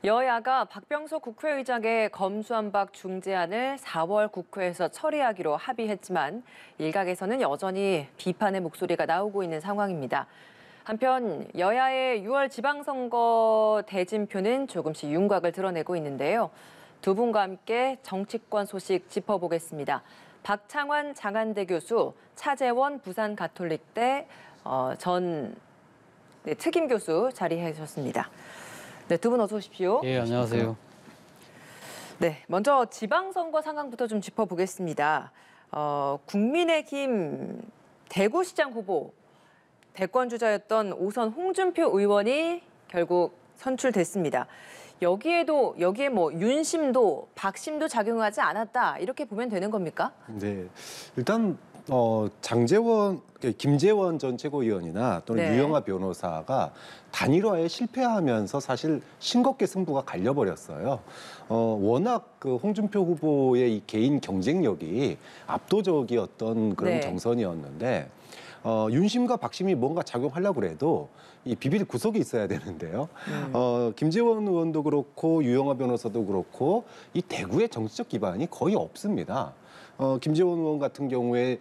여야가 박병석 국회의장의 검수완박 중재안을 4월 국회에서 처리하기로 합의했지만 일각에서는 여전히 비판의 목소리가 나오고 있는 상황입니다. 한편 여야의 6월 지방선거 대진표는 조금씩 윤곽을 드러내고 있는데요. 두 분과 함께 정치권 소식 짚어보겠습니다. 박창환 장안대 교수, 차재원 부산가톨릭대 전 특임 교수 자리해 주셨습니다. 네, 두 분 어서 오십시오. 예, 안녕하세요. 네, 먼저 지방선거 상황부터 좀 짚어보겠습니다. 국민의힘 대구시장 후보 대권 주자였던 오선 홍준표 의원이 결국 선출됐습니다. 여기에 뭐 윤심도 박심도 작용하지 않았다 이렇게 보면 되는 겁니까? 네, 일단 김재원 전 최고위원이나 또는 네. 유영하 변호사가 단일화에 실패하면서 사실 싱겁게 승부가 갈려버렸어요. 워낙 그 홍준표 후보의 이 개인 경쟁력이 압도적이었던 그런 네. 정선이었는데 윤심과 박심이 뭔가 작용하려고 해도 이 비빌 구석이 있어야 되는데요. 김재원 의원도 그렇고 유영하 변호사도 그렇고 이 대구의 정치적 기반이 거의 없습니다. 김재원 의원 같은 경우에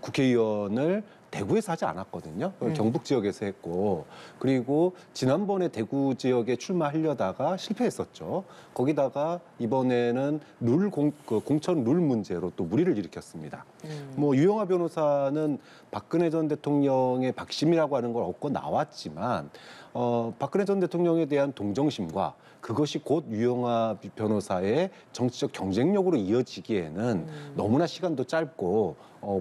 국회의원을 대구에서 하지 않았거든요. 경북 지역에서 했고, 그리고 지난번에 대구 지역에 출마하려다가 실패했었죠. 거기다가 이번에는 공천 룰 문제로 또 물의를 일으켰습니다. 뭐 유영하 변호사는 박근혜 전 대통령의 박심이라고 하는 걸 얻고 나왔지만 박근혜 전 대통령에 대한 동정심과 그것이 곧 유영하 변호사의 정치적 경쟁력으로 이어지기에는 너무나 시간도 짧고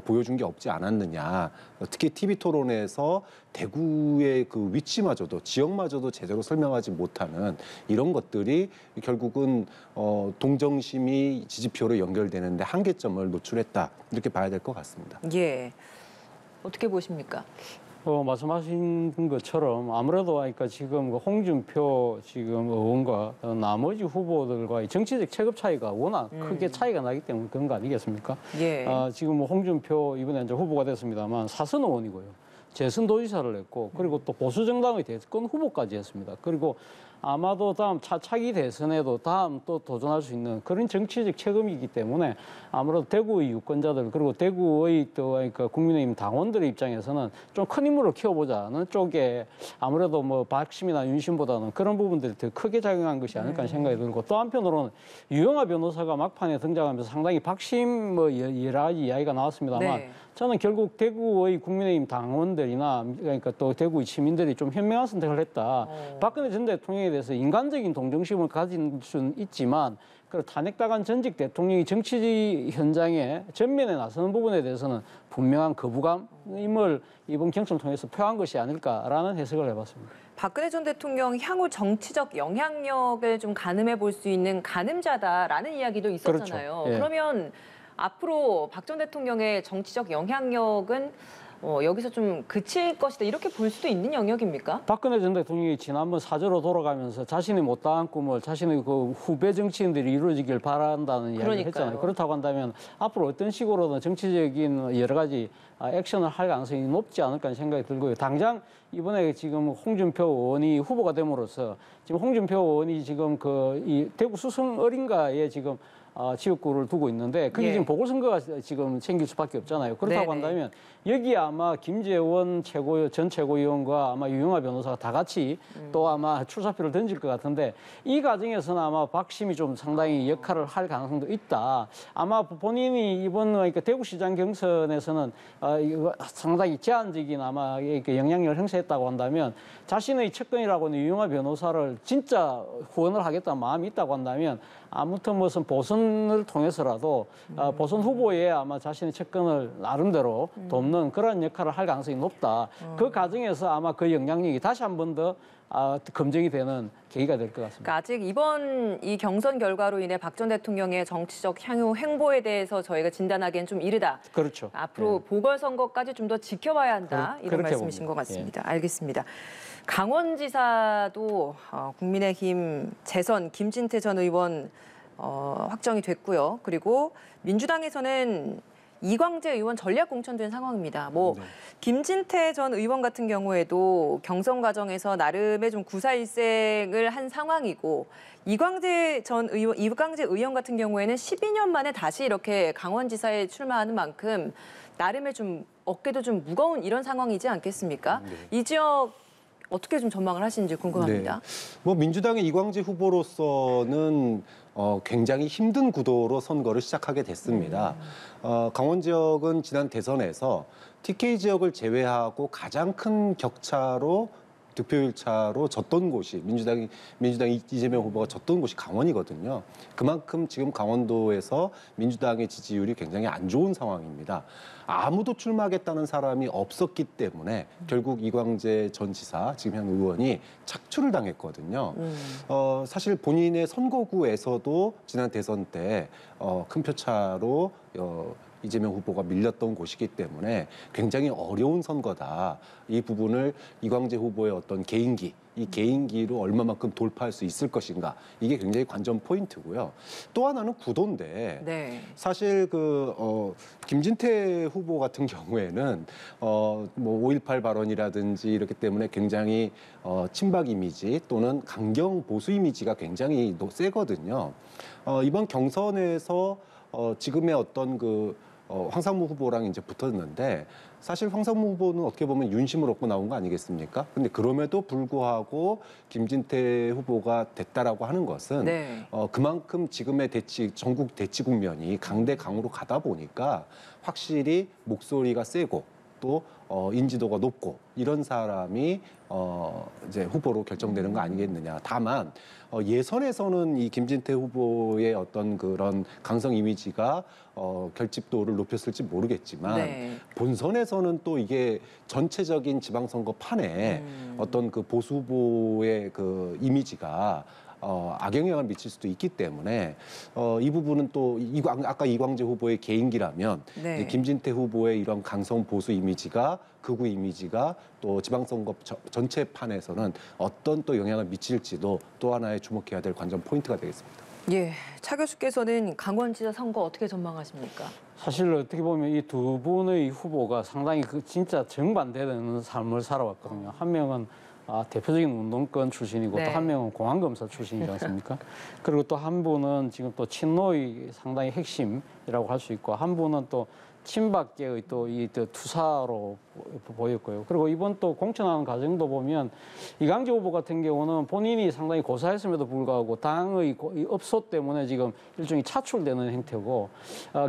보여준 게 없지 않았느냐. 특히 TV 토론에서 대구의 그 위치마저도 지역마저도 제대로 설명하지 못하는 이런 것들이 결국은 동정심이 지지표로 연결되는데 한계점을 노출했다. 이렇게 봐야 될 것 같습니다. 예, 어떻게 보십니까? 말씀하신 것처럼 아무래도 그러니까 지금 홍준표 지금 의원과 나머지 후보들과의 정치적 체급 차이가 워낙 크게 차이가 나기 때문에 그런 거 아니겠습니까? 예. 지금 뭐 홍준표 이번에 이제 후보가 됐습니다만 사선 의원이고요. 재선 도지사를 했고 그리고 또 보수 정당의 대권 후보까지 했습니다. 그리고 아마도 다음 차기 대선에도 다음 또 도전할 수 있는 그런 정치적 체급이기 때문에 아무래도 대구의 유권자들 그리고 대구의 또 그러니까 국민의힘 당원들의 입장에서는 좀 큰 인물을 키워보자는 쪽에 아무래도 뭐 박심이나 윤심보다는 그런 부분들이 더 크게 작용한 것이 아닐까 하는 생각이 들고 또 한편으로는 유영하 변호사가 막판에 등장하면서 상당히 박심 뭐 여러 가지 이야기가 나왔습니다만 네. 저는 결국 대구의 국민의힘 당원들이나 그러니까 또 대구의 시민들이 좀 현명한 선택을 했다. 박근혜 전 대통령에 대해서 인간적인 동정심을 가진 수는 있지만 그 탄핵당한 전직 대통령이 정치 현장에 전면에 나서는 부분에 대해서는 분명한 거부감임을 이번 경선을 통해서 표한 것이 아닐까라는 해석을 해봤습니다. 박근혜 전 대통령 향후 정치적 영향력을 좀 가늠해 볼 수 있는 가늠자다라는 이야기도 있었잖아요. 그렇죠. 예. 그러면 앞으로 박 전 대통령의 정치적 영향력은 여기서 좀 그칠 것이다 이렇게 볼 수도 있는 영역입니까? 박근혜 전 대통령이 지난번 사저로 돌아가면서 자신이 못다한 꿈을 자신의 그 후배 정치인들이 이루어지길 바란다는 이야기를 했잖아요. 그렇다고 한다면 앞으로 어떤 식으로든 정치적인 여러 가지 액션을 할 가능성이 높지 않을까 하는 생각이 들고요. 당장 이번에 지금 홍준표 의원이 후보가 됨으로써 지금 홍준표 의원이 지금 이 대구 수성 어린가에 지금 지역구를 두고 있는데 그게 예. 지금 보궐선거가 지금 생길 수밖에 없잖아요. 그렇다고 네네. 한다면 여기에 아마 김재원 전 최고위원과 아마 유영하 변호사가 다 같이 또 아마 출사표를 던질 것 같은데 이 과정에서는 아마 박심이 좀 상당히 역할을 할 가능성도 있다. 아마 본인이 이번 그러니까 대구시장 경선에서는 상당히 제한적인 아마 영향력을 행사했다고 한다면 자신의 측근이라고 하는 유영하 변호사를 진짜 후원을 하겠다는 마음이 있다고 한다면 아무튼 무슨 보선을 통해서라도 보선 후보에 아마 자신의 측근을 나름대로 돕는 그런 역할을 할 가능성이 높다. 그 과정에서 아마 그 영향력이 다시 한 번 더 검증이 되는 계기가 될 것 같습니다. 그러니까 아직 이번 이 경선 결과로 인해 박 전 대통령의 정치적 향후 행보에 대해서 저희가 진단하기엔 좀 이르다. 그렇죠. 앞으로 보궐선거까지 좀 더 지켜봐야 한다. 이런 말씀이신 봅니다. 것 같습니다. 알겠습니다. 강원지사도 국민의힘 재선 김진태 전 의원 확정이 됐고요. 그리고 민주당에서는 이광재 의원 전략 공천된 상황입니다. 뭐 네. 김진태 전 의원 같은 경우에도 경선 과정에서 나름의 좀 구사일생을 한 상황이고 이광재 의원 같은 경우에는 12년 만에 다시 이렇게 강원지사에 출마하는 만큼 나름의 좀 어깨도 좀 무거운 이런 상황이지 않겠습니까? 네. 이 지역 어떻게 좀 전망을 하시는지 궁금합니다. 네. 뭐 민주당의 이광재 후보로서는 굉장히 힘든 구도로 선거를 시작하게 됐습니다. 강원 지역은 지난 대선에서 TK 지역을 제외하고 가장 큰 격차로 득표율 차로 졌던 곳이 민주당 이재명 후보가 졌던 곳이 강원이거든요. 그만큼 지금 강원도에서 민주당의 지지율이 굉장히 안 좋은 상황입니다. 아무도 출마하겠다는 사람이 없었기 때문에 결국 이광재 전 지사, 지금 현 의원이 착출을 당했거든요. 사실 본인의 선거구에서도 지난 대선 때 큰 표차로 이재명 후보가 밀렸던 곳이기 때문에 굉장히 어려운 선거다. 이 부분을 이광재 후보의 어떤 개인기, 이 개인기로 얼마만큼 돌파할 수 있을 것인가. 이게 굉장히 관전 포인트고요. 또 하나는 구도인데 네. 사실 김진태 후보 같은 경우에는 뭐 5.18 발언이라든지 이렇기 때문에 굉장히 친박 이미지 또는 강경 보수 이미지가 굉장히 세거든요. 이번 경선에서 지금의 어떤 황상무 후보랑 이제 붙었는데 사실 황상무 후보는 어떻게 보면 윤심을 얻고 나온 거 아니겠습니까? 근데 그럼에도 불구하고 김진태 후보가 됐다라고 하는 것은 네. 그만큼 지금의 전국 대치 국면이 강대 강으로 가다 보니까 확실히 목소리가 세고 또 인지도가 높고 이런 사람이 이제 후보로 결정되는 거 아니겠느냐. 다만 예선에서는 이 김진태 후보의 어떤 그런 강성 이미지가 결집도를 높였을지 모르겠지만 네. 본선에서는 또 이게 전체적인 지방선거 판에 어떤 그 보수 후보의 그 이미지가 악영향을 미칠 수도 있기 때문에 이 부분은 또 아까 이광재 후보의 개인기라면 네. 이제 김진태 후보의 이런 강성 보수 이미지가 극우 이미지가 또 지방선거 전체 판에서는 어떤 또 영향을 미칠지도 또 하나의 주목해야 될 관전 포인트가 되겠습니다. 예, 차 교수께서는 강원지사 선거 어떻게 전망하십니까? 사실 어떻게 보면 이 두 분의 후보가 상당히 진짜 정반대되는 삶을 살아왔거든요. 한 명은 대표적인 운동권 출신이고 네. 또 한 명은 공안검사 출신이지 않습니까? 그리고 또 한 분은 지금 또 친노의 상당히 핵심이라고 할 수 있고 한 분은 또 친박계의 또 이 투사로 보였고요. 그리고 이번 또 공천하는 과정도 보면 이광재 후보 같은 경우는 본인이 상당히 고사했음에도 불구하고 당의 업소 때문에 지금 일종의 차출되는 형태고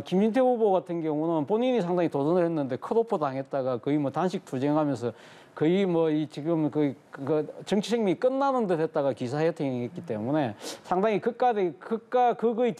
김진태 후보 같은 경우는 본인이 상당히 도전을 했는데 컷오프 당했다가 거의 뭐 단식 투쟁하면서 거의 뭐 지금 그 정치 생명이 끝나는 듯 했다가 기사회생했기 때문에 상당히 극과 극의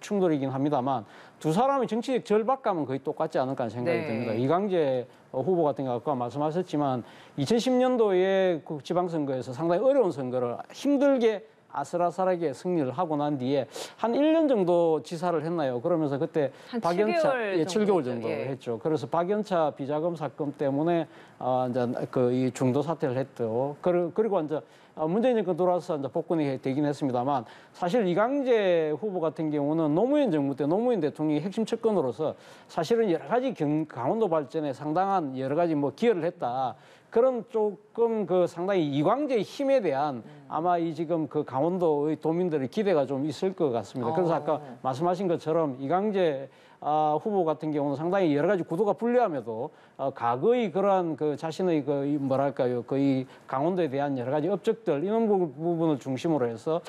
충돌이긴 합니다만 두 사람의 정치적 절박감은 거의 똑같지 않을까 하는 생각이 네. 듭니다. 이광재 후보 같은 경우 아까 말씀하셨지만 2010년도에 지방선거에서 상당히 어려운 선거를 힘들게 아슬아슬하게 승리를 하고 난 뒤에 한 1년 정도 지사를 했나요? 그러면서 그때 한 박연차 7개월 7개월 정도 예. 했죠. 그래서 박연차 비자금 사건 때문에 이제 이 중도 사퇴를 했죠. 그리고 이제 문재인 정권 들어와서 이제 복권이 되긴 했습니다만 사실 이광재 후보 같은 경우는 노무현 정부 때 노무현 대통령이 핵심 측근으로서 사실은 여러 가지 강원도 발전에 상당한 여러 가지 뭐 기여를 했다. 그런 조금 상당히 이광재의 힘에 대한 아마 지금 강원도의 도민들의 기대가 좀 있을 것 같습니다. 그래서 아까 말씀하신 것처럼 이광재 후보 같은 경우는 상당히 여러 가지 구도가 불리함에도 과거의 그러한 자신의 뭐랄까요, 이 강원도에 대한 여러 가지 업적들 이런 부분을 중심으로 해서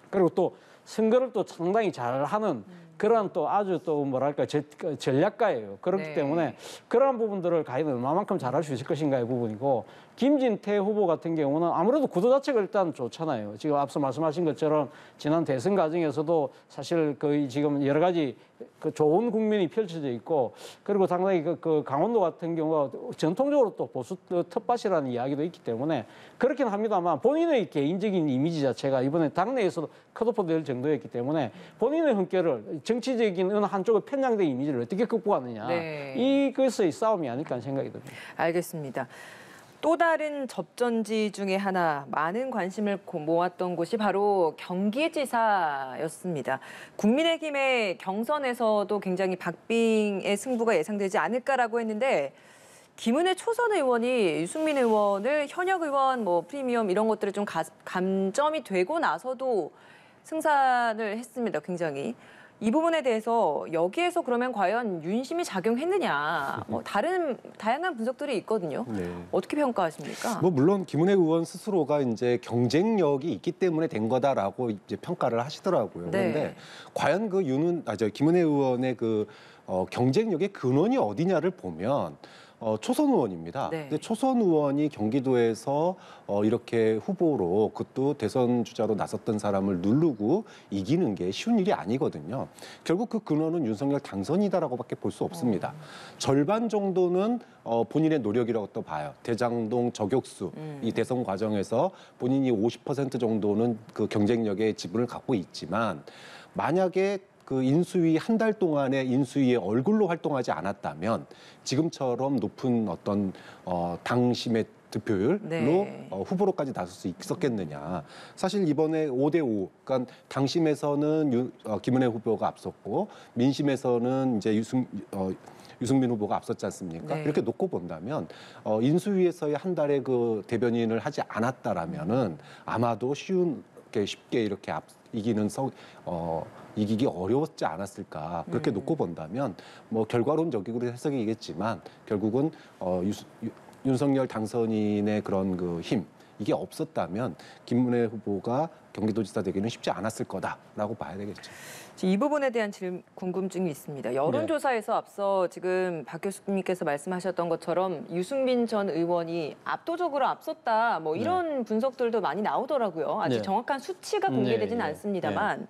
그리고 또 선거를 또 상당히 잘하는 그런 또 아주 또 뭐랄까 전략가예요. 그렇기 네. 때문에 그러한 부분들을 과연 얼마만큼 잘할 수 있을 것인가의 부분이고 김진태 후보 같은 경우는 아무래도 구도 자체가 일단 좋잖아요. 지금 앞서 말씀하신 것처럼 지난 대선 과정에서도 사실 지금 여러 가지 좋은 국면이 펼쳐져 있고 그리고 상당히 강원도 같은 경우가 전통적으로 또 보수 텃밭이라는 이야기도 있기 때문에 그렇긴 합니다만 본인의 개인적인 이미지 자체가 이번에 당내에서도 컷오프 될 정도였기 때문에 본인의 흥결을 정치적인 어느 한쪽의 편향된 이미지를 어떻게 극복하느냐 네. 이것의 싸움이 아닐까 하는 생각이 듭니다. 알겠습니다. 또 다른 접전지 중에 하나 많은 관심을 모았던 곳이 바로 경기지사였습니다. 국민의힘의 경선에서도 굉장히 박빙의 승부가 예상되지 않을까라고 했는데 김은혜 초선 의원이 유승민 의원을 현역 의원, 프리미엄 이런 것들이 좀 감점이 되고 나서도 승산을 했습니다. 굉장히. 이 부분에 대해서 여기에서 그러면 과연 윤심이 작용했느냐, 다양한 분석들이 있거든요. 네. 어떻게 평가하십니까? 물론 김은혜 의원 스스로가 이제 경쟁력이 있기 때문에 된 거다라고 이제 평가를 하시더라고요. 네. 그런데 과연 김은혜 의원의 경쟁력의 근원이 어디냐를 보면 초선 의원입니다. 네. 근데 초선 의원이 경기도에서 이렇게 후보로 그것도 대선 주자로 나섰던 사람을 누르고 이기는 게 쉬운 일이 아니거든요. 결국 그 근원은 윤석열 당선이다라고밖에 볼 수 없습니다. 절반 정도는 본인의 노력이라고 또 봐요. 대장동 저격수 이 대선 과정에서 본인이 50% 정도는 그 경쟁력의 지분을 갖고 있지만 만약에 그 인수위 한 달 동안의 인수위의 얼굴로 활동하지 않았다면 지금처럼 높은 어떤 당심의 득표율로 네. 후보로까지 나설 수 있었겠느냐. 사실 이번에 5대5, 그러니까 당심에서는 김은혜 후보가 앞섰고 민심에서는 이제 유승민 후보가 앞섰지 않습니까? 네. 이렇게 놓고 본다면 인수위에서의 한 달의 그 대변인을 하지 않았다라면은 아마도 쉽게 이렇게 이기기 어려웠지 않았을까. 그렇게 놓고 본다면 결과론적으로 해석이겠지만 결국은 윤석열 당선인의 그런 그 힘, 이게 없었다면 김문혜 후보가 경기도지사 되기는 쉽지 않았을 거다라고 봐야 되겠죠. 이 부분에 대한 궁금증이 있습니다. 여론조사에서 앞서 지금 박 교수님께서 말씀하셨던 것처럼 유승민 전 의원이 압도적으로 앞섰다, 이런 분석들도 많이 나오더라고요. 아직 네. 정확한 수치가 공개되지는 네. 않습니다만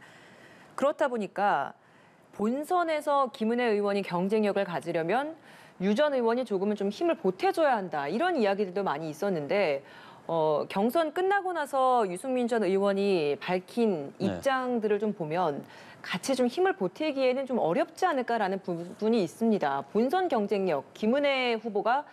그렇다 보니까 본선에서 김은혜 의원이 경쟁력을 가지려면 유 전 의원이 조금은 좀 힘을 보태줘야 한다, 이런 이야기들도 많이 있었는데 경선 끝나고 나서 유승민 전 의원이 밝힌 입장들을 좀 보면 같이 좀 힘을 보태기에는 좀 어렵지 않을까라는 부분이 있습니다. 본선 경쟁력, 김은혜 후보가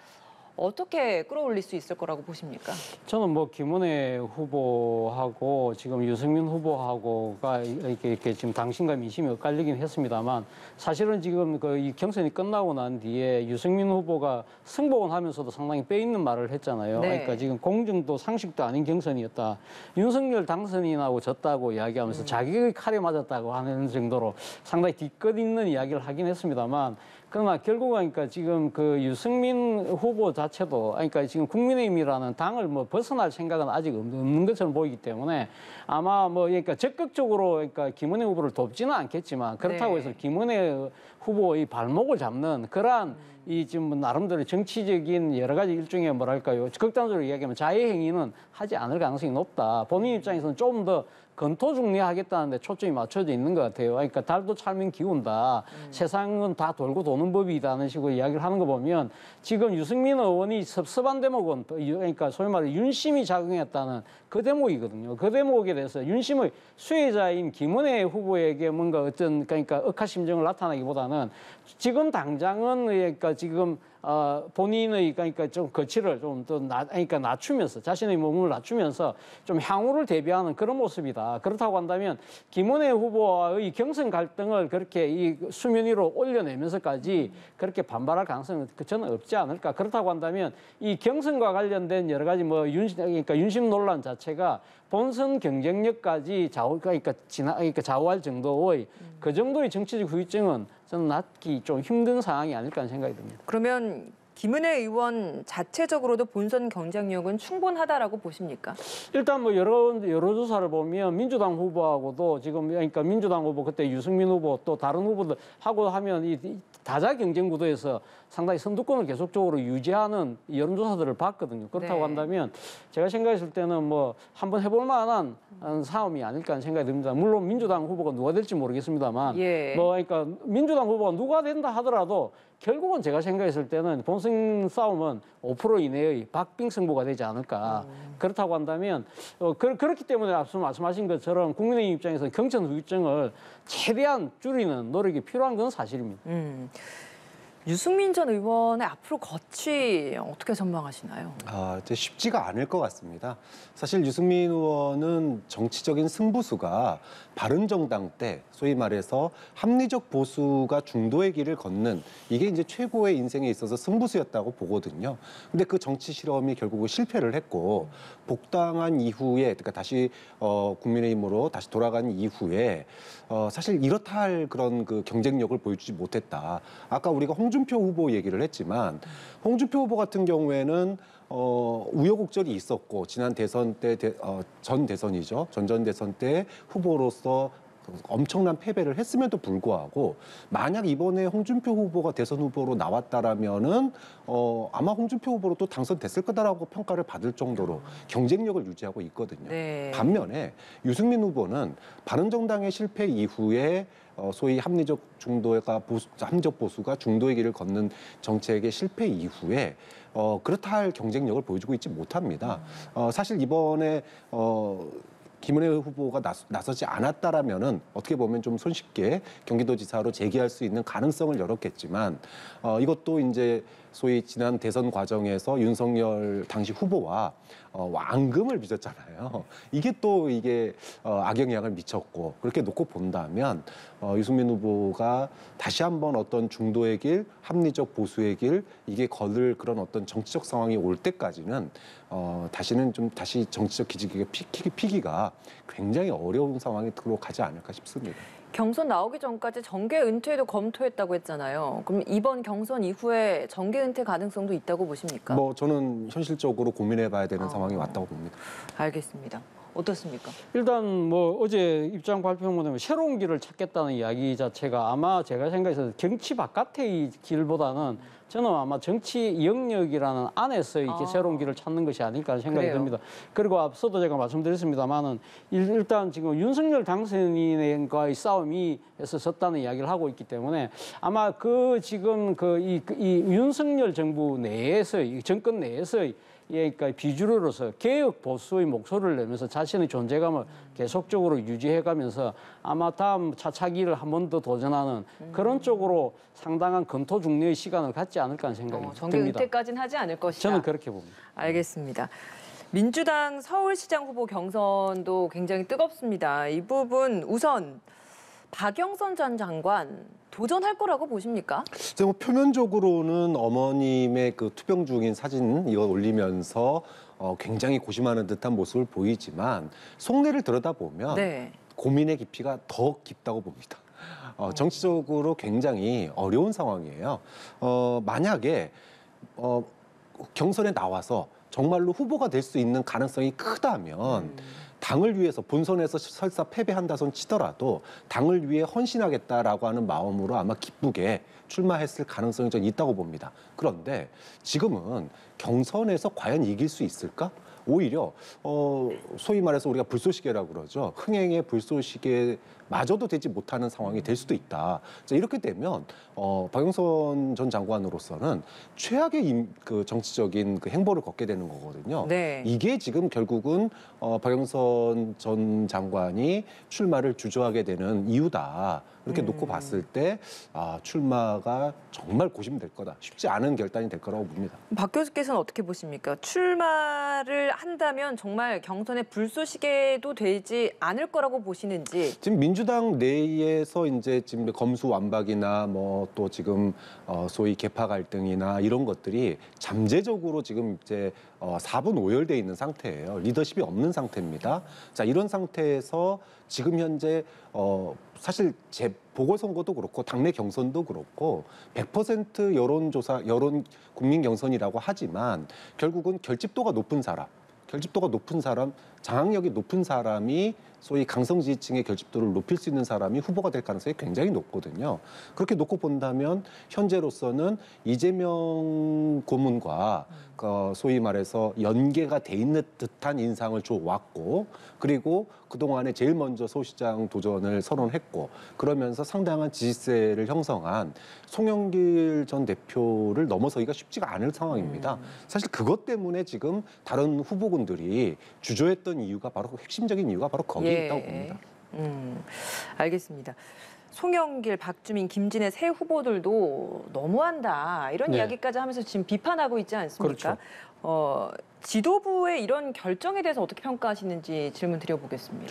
어떻게 끌어올릴 수 있을 거라고 보십니까? 저는 김은혜 후보하고 지금 유승민 후보하고가 이렇게 지금 당신과 민심이 엇갈리긴 했습니다만 사실은 지금 이 경선이 끝나고 난 뒤에 유승민 후보가 승복은 하면서도 상당히 빼있는 말을 했잖아요. 네. 그러니까 지금 공정도 상식도 아닌 경선이었다. 윤석열 당선인하고 졌다고 이야기하면서 자기의 칼에 맞았다고 하는 정도로 상당히 뒤끝 있는 이야기를 하긴 했습니다만 그러나 결국은 그러니까 지금 그 유승민 후보 자체도 그러니까 지금 국민의힘이라는 당을 벗어날 생각은 아직 없는 것처럼 보이기 때문에 아마 그러니까 적극적으로 그러니까 김은혜 후보를 돕지는 않겠지만 그렇다고 해서 김은혜 후보의 발목을 잡는 그러한 이 지금 나름대로 정치적인 여러 가지 일종의 극단적으로 이야기하면 자해 행위는 하지 않을 가능성이 높다. 본인 입장에서는 좀 더 건토 중리하겠다는데 초점이 맞춰져 있는 것 같아요. 그러니까 달도 찰면 기운다. 세상은 다 돌고 도는 법이라는 식으로 이야기를 하는 거 보면 지금 유승민 의원이 섭섭한 대목은 그러니까 소위 말해 윤심이 작용했다는 그 대목이거든요. 그 대목에 대해서 윤심의 수혜자인 김은혜 후보에게 뭔가 그러니까 억하심정을 나타나기보다는 지금 당장은 그러니까 지금 본인의 그러니까 좀 거치를 좀 더 그러니까 낮추면서 자신의 몸을 낮추면서 좀 향후를 대비하는 그런 모습이다. 그렇다고 한다면 김은혜 후보와의 경선 갈등을 그렇게 이 수면 위로 올려내면서까지 그렇게 반발할 가능성은 저는 없지 않을까. 그렇다고 한다면 이 경선과 관련된 여러 가지 그러니까 윤심 논란 자체가 본선 경쟁력까지 그러니까 좌우할 정도의 그 정도의 정치적 후유증은 저는 낳기 좀 힘든 상황이 아닐까 하는 생각이 듭니다. 그러면 김은혜 의원 자체적으로도 본선 경쟁력은 충분하다라고 보십니까? 일단 여론조사를 보면 민주당 후보하고도 지금 그러니까 민주당 후보 그때 유승민 후보 또 다른 후보들 하고 하면 이 다자 경쟁 구도에서 상당히 선두권을 계속적으로 유지하는 여론조사들을 봤거든요. 그렇다고 한다면 제가 생각했을 때는 한번 해볼 만한 싸움이 아닐까 하는 생각이 듭니다. 물론 민주당 후보가 누가 될지 모르겠습니다만 그러니까 민주당 후보가 누가 된다 하더라도 결국은 제가 생각했을 때는 본선 싸움은 5% 이내의 박빙 승부가 되지 않을까. 그렇다고 한다면 그렇기 때문에 앞서 말씀하신 것처럼 국민의힘 입장에서는 경선 후유증을 최대한 줄이는 노력이 필요한 건 사실입니다. 유승민 전 의원의 앞으로 거취 어떻게 전망하시나요? 이제 쉽지가 않을 것 같습니다. 사실 유승민 의원은 정치적인 승부수가 바른정당 때 소위 말해서 합리적 보수가 중도의 길을 걷는 이게 이제 최고의 인생에 있어서 승부수였다고 보거든요. 근데 그 정치 실험이 결국은 실패를 했고 복당한 이후에 그러니까 다시 국민의힘으로 다시 돌아간 이후에 사실 이렇다 할 그런 그 경쟁력을 보여주지 못했다. 아까 우리가 홍준표 후보 얘기를 했지만 홍준표 후보 같은 경우에는 우여곡절이 있었고 지난 대선 때 전 대선이죠. 전전 대선 때 후보로서 엄청난 패배를 했음에도 불구하고 만약 이번에 홍준표 후보가 대선 후보로 나왔다라면은 아마 홍준표 후보로 또 당선됐을 거다라고 평가를 받을 정도로 경쟁력을 유지하고 있거든요. 네. 반면에 유승민 후보는 바른정당의 실패 이후에 소위 합리적 보수가 중도의 길을 걷는 정책의 실패 이후에 그렇다 할 경쟁력을 보여주고 있지 못합니다. 사실 이번에 김은혜 후보가 나서지 않았다라면은 어떻게 보면 좀 손쉽게 경기도지사로 재기할 수 있는 가능성을 열었겠지만 이것도 이제 소위 지난 대선 과정에서 윤석열 당시 후보와 앙금을 빚었잖아요. 이게 또 악영향을 미쳤고 그렇게 놓고 본다면 유승민 후보가 다시 한번 어떤 중도의 길, 합리적 보수의 길 이게 걸을 그런 어떤 정치적 상황이 올 때까지는 다시 정치적 기지개가 피기가 굉장히 어려운 상황으로 가지 않을까 싶습니다. 경선 나오기 전까지 정계 은퇴도 검토했다고 했잖아요. 그럼 이번 경선 이후에 정계 은퇴 가능성도 있다고 보십니까? 저는 현실적으로 고민해봐야 되는 상황이 왔다고 봅니다. 알겠습니다. 어떻습니까? 일단 어제 입장 발표문에 새로운 길을 찾겠다는 이야기 자체가 아마 제가 생각해서 정치 바깥의 길보다는 저는 아마 정치 영역이라는 안에서 이렇게 새로운 길을 찾는 것이 아닐까 생각이 그래요. 듭니다. 그리고 앞서도 제가 말씀드렸습니다만은 일단 지금 윤석열 당선인과의 싸움에서 졌다는 이야기를 하고 있기 때문에 아마 이 윤석열 정부 내에서의 정권 내에서의 그러니까 비주류로서 개혁 보수의 목소리를 내면서 자신의 존재감을 계속적으로 유지해가면서 아마 다음 차차기를 한 번 더 도전하는 그런 쪽으로 상당한 검토 중려의 시간을 갖지 않을까 하는 생각이 정계 듭니다. 은퇴까지는 하지 않을 것이다. 저는 그렇게 봅니다. 알겠습니다. 민주당 서울시장 후보 경선도 굉장히 뜨겁습니다. 이 부분 우선 박영선 전 장관 도전할 거라고 보십니까? 표면적으로는 어머님의 그 투병 중인 사진 이거 올리면서 굉장히 고심하는 듯한 모습을 보이지만 속내를 들여다보면 네. 고민의 깊이가 더 깊다고 봅니다. 정치적으로 굉장히 어려운 상황이에요. 만약에 경선에 나와서 정말로 후보가 될 수 있는 가능성이 크다면 당을 위해서 본선에서 설사 패배한다 손 치더라도 당을 위해 헌신하겠다라고 하는 마음으로 아마 기쁘게 출마했을 가능성이 좀 있다고 봅니다. 그런데 지금은 경선에서 과연 이길 수 있을까? 오히려 소위 말해서 우리가 불쏘시개라고 그러죠. 흥행의 불쏘시개 마저도 되지 못하는 상황이 될 수도 있다. 자, 이렇게 되면 박영선 전 장관으로서는 최악의 그 정치적인 그 행보를 걷게 되는 거거든요. 네. 이게 지금 결국은 박영선 전 장관이 출마를 주저하게 되는 이유다. 이렇게 놓고 봤을 때 출마가 정말 고심될 거다. 쉽지 않은 결단이 될 거라고 봅니다. 박 교수께서는 어떻게 보십니까? 출마를 한다면 정말 경선의 불쏘시개도 되지 않을 거라고 보시는지. 지금 민주당 내에서 이제 지금 검수완박이나 또 지금 소위 계파 갈등이나 이런 것들이 잠재적으로 지금 이제 4분 오열돼 있는 상태예요. 리더십이 없는 상태입니다. 자, 이런 상태에서 지금 현재 사실 보궐선거도 그렇고 당내 경선도 그렇고 100% 여론 국민 경선이라고 하지만 결국은 결집도가 높은 사람, 장악력이 높은 사람이 소위 강성 지지층의 결집도를 높일 수 있는 사람이 후보가 될 가능성이 굉장히 높거든요. 그렇게 놓고 본다면 현재로서는 이재명 고문과 소위 말해서 연계가 돼 있는 듯한 인상을 줘왔고 그리고 그동안에 제일 먼저 서울시장 도전을 선언했고 그러면서 상당한 지지세를 형성한 송영길 전 대표를 넘어서기가 쉽지가 않을 상황입니다. 사실 그것 때문에 지금 다른 후보군들이 주저했던 이유가 핵심적인 이유가 바로 거기에 있다고 봅니다. 알겠습니다. 송영길, 박주민, 김진애 세 후보들도 너무한다 이런 네. 이야기까지 하면서 지금 비판하고 있지 않습니까? 그렇죠. 지도부의 이런 결정에 대해서 어떻게 평가하시는지 질문 드려보겠습니다.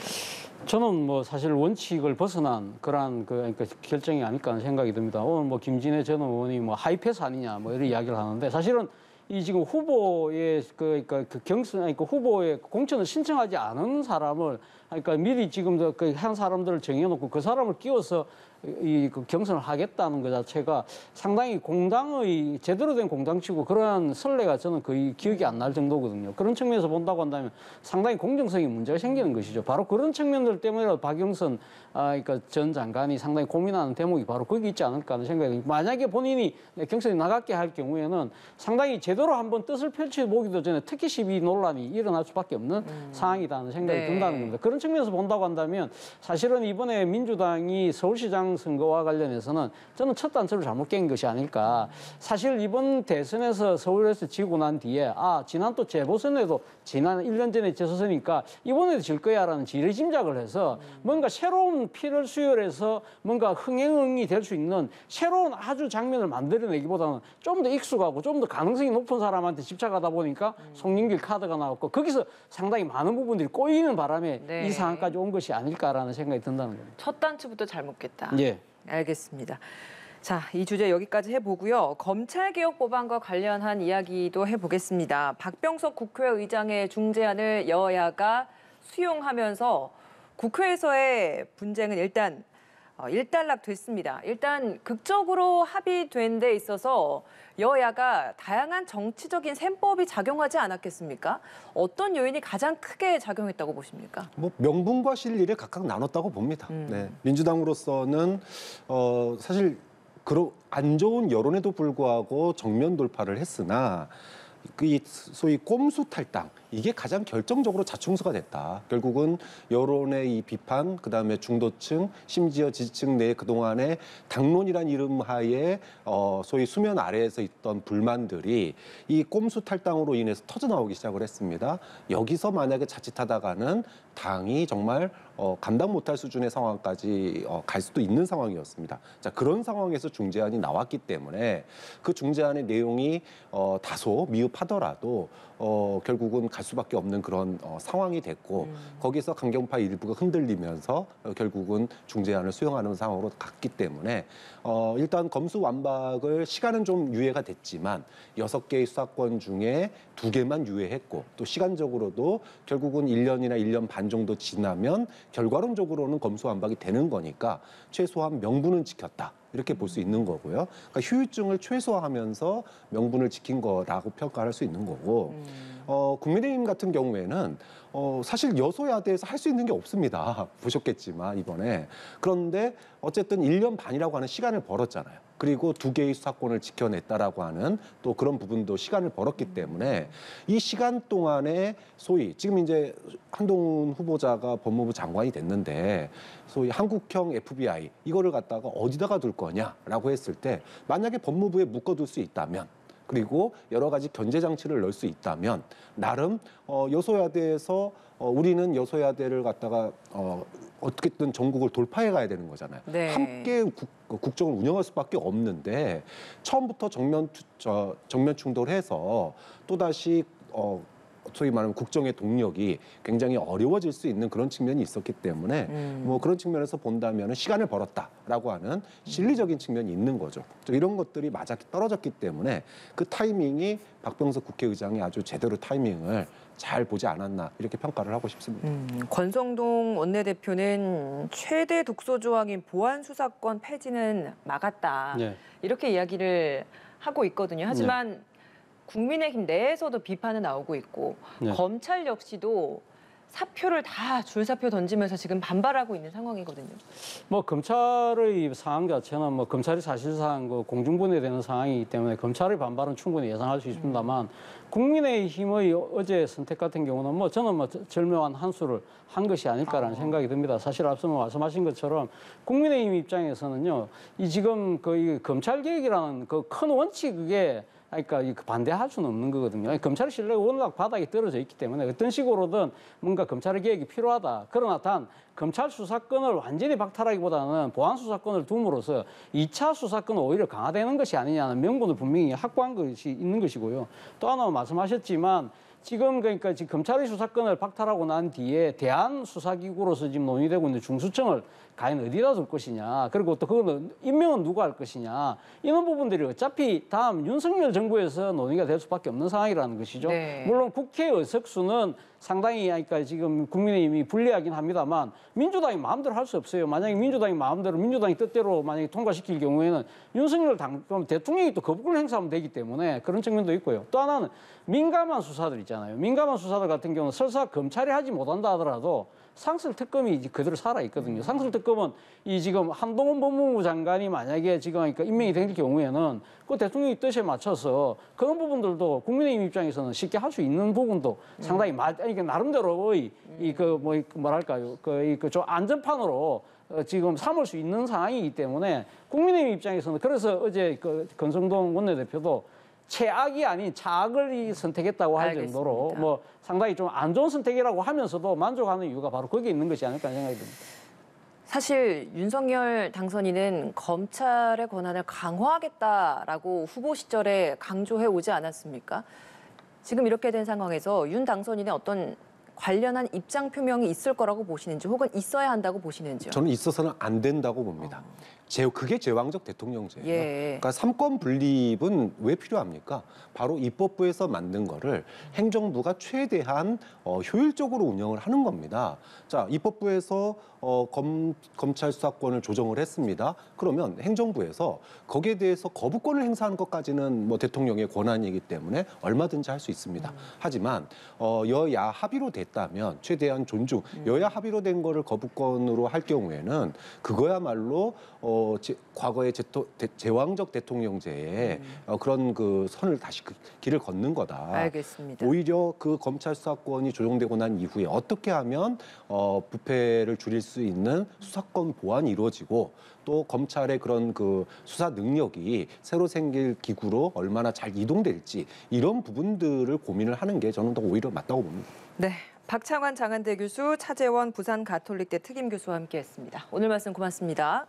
저는 뭐 사실 원칙을 벗어난 그러한 그러니까 결정이 아닐까 하는 생각이 듭니다. 오늘 뭐 김진애 전 의원이 뭐 하이패스 아니냐 뭐 이런 이야기를 하는데 사실은 이 지금 후보의 그러니까 그 경선 아니 그 후보의 공천을 신청하지 않은 사람을 그러니까 미리 지금 그한 사람들을 정해놓고 그 사람을 끼워서 그 경선을 하겠다는 것 자체가 상당히 공당의 제대로 된 공당치고 그러한 선례가 저는 거의 기억이 안 날 정도거든요. 그런 측면에서 본다고 한다면 상당히 공정성이 문제가 생기는 것이죠. 바로 그런 측면들 때문에 박영선 그러니까 전 장관이 상당히 고민하는 대목이 바로 거기 있지 않을까 하는 생각이 듭니다. 만약에 본인이 경선에 나갔게 할 경우에는 상당히 제대로 한번 뜻을 펼쳐보기도 전에 특히 시비 논란이 일어날 수밖에 없는 상황이라는 생각이 네. 든다는 겁니다. 그런 측면에서 본다고 한다면 사실은 이번에 민주당이 서울시장 선거와 관련해서는 저는 첫 단추를 잘못 깬 것이 아닐까. 사실 이번 대선에서 서울에서 지고 난 뒤에 지난 또 재보선에도 지난 1년 전에 재선이니까 이번에도 질 거야라는 지레짐작을 해서 뭔가 새로운 피를 수혈해서 뭔가 흥행응이 될 수 있는 새로운 아주 장면을 만들어내기보다는 좀 더 익숙하고 좀 더 가능성이 높은 사람한테 집착하다 보니까 송영길 카드가 나왔고 거기서 상당히 많은 부분들이 꼬이는 바람에 네. 이 상황까지 온 것이 아닐까라는 생각이 든다는 겁니다. 첫 단추부터 잘못 깼다. 예. 알겠습니다. 자, 이 주제 여기까지 해보고요. 검찰개혁 법안과 관련한 이야기도 해보겠습니다. 박병석 국회의장의 중재안을 여야가 수용하면서 국회에서의 분쟁은 일단 일단락됐습니다. 일단 극적으로 합의된 데 있어서 여야가 다양한 정치적인 셈법이 작용하지 않았겠습니까? 어떤 요인이 가장 크게 작용했다고 보십니까? 뭐 명분과 실리를 각각 나눴다고 봅니다. 네. 민주당으로서는 사실 안 좋은 여론에도 불구하고 정면 돌파를 했으나 그 소위 꼼수 탈당 이게 가장 결정적으로 자충수가 됐다. 결국은 여론의 이 비판, 그다음에 중도층, 심지어 지지층 내 그동안의 당론이란 이름 하에 소위 수면 아래에서 있던 불만들이 이 꼼수 탈당으로 인해서 터져나오기 시작을 했습니다. 여기서 만약에 자칫하다가는 당이 정말 감당 못할 수준의 상황까지 갈 수도 있는 상황이었습니다. 자, 그런 상황에서 중재안이 나왔기 때문에 그 중재안의 내용이 다소 미흡하더라도 결국은 갈 수밖에 없는 그런 상황이 됐고 거기서 강경파 일부가 흔들리면서 결국은 중재안을 수용하는 상황으로 갔기 때문에 일단 검수완박을 시간은 좀 유예가 됐지만 6개의 수사권 중에 2개만 유예했고 또 시간적으로도 결국은 1년이나 1년 반 정도 지나면 결과론적으로는 검수완박이 되는 거니까 최소한 명분은 지켰다. 이렇게 볼 수 있는 거고요. 그러니까 휴유증을 최소화하면서 명분을 지킨 거라고 평가할 수 있는 거고 국민의힘 같은 경우에는 사실 여소야대에서 할 수 있는 게 없습니다. 보셨겠지만 이번에. 그런데 어쨌든 1년 반이라고 하는 시간을 벌었잖아요. 그리고 2개의 수사권을 지켜냈다라고 하는 또 그런 부분도 시간을 벌었기 때문에 이 시간 동안에 소위 지금 이제 한동훈 후보자가 법무부 장관이 됐는데 소위 한국형 FBI 이거를 갖다가 어디다가 둘 거냐라고 했을 때 만약에 법무부에 묶어둘 수 있다면 그리고 여러 가지 견제 장치를 넣을 수 있다면 나름 여소야대에서 우리는 여소야대를 갖다가 어떻게든 전국을 돌파해 가야 되는 거잖아요. 네. 함께 국정을 운영할 수밖에 없는데 처음부터 정면 충돌해서 또다시 소위 말하면 국정의 동력이 굉장히 어려워질 수 있는 그런 측면이 있었기 때문에 뭐 그런 측면에서 본다면 시간을 벌었다라고 하는 실리적인 측면이 있는 거죠. 이런 것들이 맞아 떨어졌기 때문에 그 타이밍이 박병석 국회의장이 아주 제대로 타이밍을 잘 보지 않았나 이렇게 평가를 하고 싶습니다. 권성동 원내대표는 최대 독소 조항인 보안 수사권 폐지는 막았다. 네. 이렇게 이야기를 하고 있거든요. 하지만 국민의힘 내에서도 비판은 나오고 있고 네. 검찰 역시도 사표를 다 줄사표 던지면서 지금 반발하고 있는 상황이거든요. 뭐 검찰의 상황 자체는 뭐 검찰이 사실상 그 공중분해되는 상황이기 때문에 검찰의 반발은 충분히 예상할 수 있습니다만 국민의힘의 어제 선택 같은 경우는 뭐 저는 뭐 절묘한 한 수를 한 것이 아닐까라는 생각이 듭니다. 사실 앞서 말씀하신 것처럼 국민의힘 입장에서는요, 이 지금 그 검찰 개혁이라는 그 큰 원칙에 그러니까 반대할 수는 없는 거거든요. 검찰 신뢰가 워낙 바닥에 떨어져 있기 때문에 어떤 식으로든 뭔가 검찰의 개혁이 필요하다. 그러나 단 검찰 수사권을 완전히 박탈하기보다는 보안 수사권을 둠으로써 2차 수사권은 오히려 강화되는 것이 아니냐는 명분을 분명히 확보한 것이 있는 것이고요. 또 하나 말씀하셨지만 지금 그러니까 지금 검찰의 수사권을 박탈하고 난 뒤에 대한수사기구로서 지금 논의되고 있는 중수청을 과연 어디다 둘 것이냐. 그리고 또 그거는 임명은 누가 할 것이냐. 이런 부분들이 어차피 다음 윤석열 정부에서 논의가 될 수밖에 없는 상황이라는 것이죠. 네. 물론 국회 의석수는 상당히 그러니까 지금 국민의힘이 불리하긴 합니다만 민주당이 마음대로 할 수 없어요. 만약에 민주당이 마음대로 민주당이 뜻대로 만약에 통과시킬 경우에는 윤석열 대통령이 또 거부권을 행사하면 되기 때문에 그런 측면도 있고요. 또 하나는 민감한 수사들 있잖아요. 민감한 수사들 같은 경우는 설사 검찰이 하지 못한다 하더라도 상설특검이 그대로 살아 있거든요. 상설특검은 이 지금 한동훈 법무부 장관이 만약에 지금 그러니까 임명이 될 경우에는 그 대통령의 뜻에 맞춰서 그런 부분들도 국민의힘 입장에서는 쉽게 할 수 있는 부분도 상당히 이게 나름대로의 뭐랄까요 좀 안전판으로 지금 삼을 수 있는 상황이기 때문에 국민의힘 입장에서는 그래서 어제 그 권성동 원내대표도 최악이 아닌 차악을 선택했다고 할 알겠습니다. 정도로 뭐 상당히 좀 안 좋은 선택이라고 하면서도 만족하는 이유가 바로 거기에 있는 것이 아닐까 생각이 듭니다. 사실 윤석열 당선인은 검찰의 권한을 강화하겠다라고 후보 시절에 강조해 오지 않았습니까? 지금 이렇게 된 상황에서 윤 당선인의 어떤 관련한 입장 표명이 있을 거라고 보시는지 혹은 있어야 한다고 보시는지요? 저는 있어서는 안 된다고 봅니다. 그게 제왕적 대통령제예요. 예. 그러니까 삼권 분립은 왜 필요합니까? 바로 입법부에서 만든 거를 행정부가 최대한 효율적으로 운영을 하는 겁니다. 자, 입법부에서 검찰 수사권을 조정을 했습니다. 그러면 행정부에서 거기에 대해서 거부권을 행사하는 것까지는 뭐 대통령의 권한이기 때문에 얼마든지 할 수 있습니다. 하지만 여야 합의로 됐다면 최대한 존중, 여야 합의로 된 거를 거부권으로 할 경우에는 그거야말로 과거의 제왕적 대통령제의 그런 그 선을 다시 그 길을 걷는 거다. 알겠습니다. 오히려 그 검찰 수사권이 조정되고 난 이후에 어떻게 하면 부패를 줄일 수 있는 수사권 보완이 이루어지고 또 검찰의 그런 그 수사 능력이 새로 생길 기구로 얼마나 잘 이동될지 이런 부분들을 고민을 하는 게 저는 더 오히려 맞다고 봅니다. 네, 박창환 장한대 교수, 차재원 부산 가톨릭대 특임 교수와 함께했습니다. 오늘 말씀 고맙습니다.